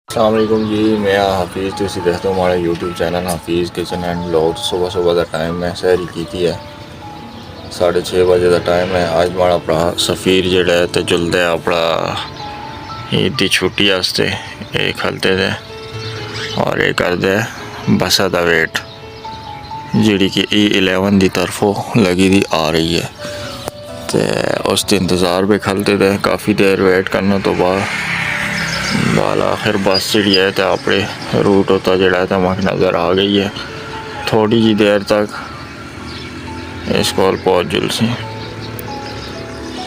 अस्सलाम वालेकुम जी, मैं हाफिज़। तुसी देखते हो हमारा यूट्यूब चैनल हाफिज़ किचन एंड व्लॉग। सुबह सुबह का टाइम है, सैर की है, 6:30 बजे का टाइम है। अज हमारा भरा सफ़ीर जड़ा है तो जुलता है अपना ईद की छुट्टी वास्ते ये खलते थे और ये करते बसा का वेट जी कि E11 की तरफों लगी दी आ रही है तो उसके इंतज़ार भी खलते थे। काफ़ी देर वेट करने तो बाद बाल आखिर बस जी है तो अपने रूट होता जड़ा है तो वहाँ नज़र आ गई है। थोड़ी जी देर तक इस कोल पहुँच जुलसी।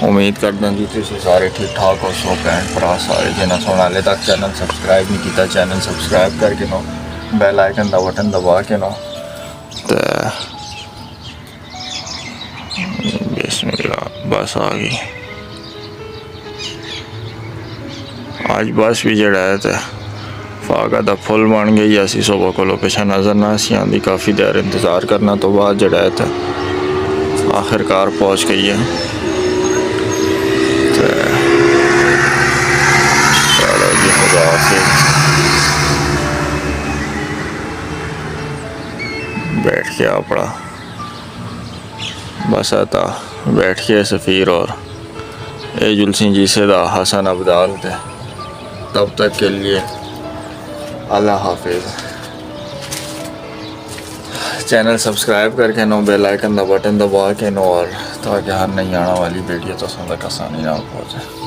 उम्मीद करता कि तुम सारे ठीक ठाक हो सो। भैन भरा सारे जिन्हें सुन हाले तक चैनल सबसक्राइब नहीं किया, चैनल सबसक्राइब करके नो, बैल आइकन का बटन दबा के नो तो बिस्मिल्लाह बस आ गई। आज बस भी जड़ा है तो फाका तो फुल बन गई। असी सुबह को पिछा नज़र ना सी आती, काफ़ी देर इंतज़ार करना तो बाद जड़ा है तो आखिरकार पहुँच गई है। तो चलो जी खुदा हाफिज़। बैठ के अपना बस आता बैठ के सफ़ीर और ए जुलसी जी से दा हसन अब्दाल थे। तब तक के लिए अल्लाह हाफिज़। चैनल सब्सक्राइब करके नो, बेल आइकन का बटन दबा के नो और ताकि हर नई आने वाली वीडियो तो आसानी ना पहुँचे।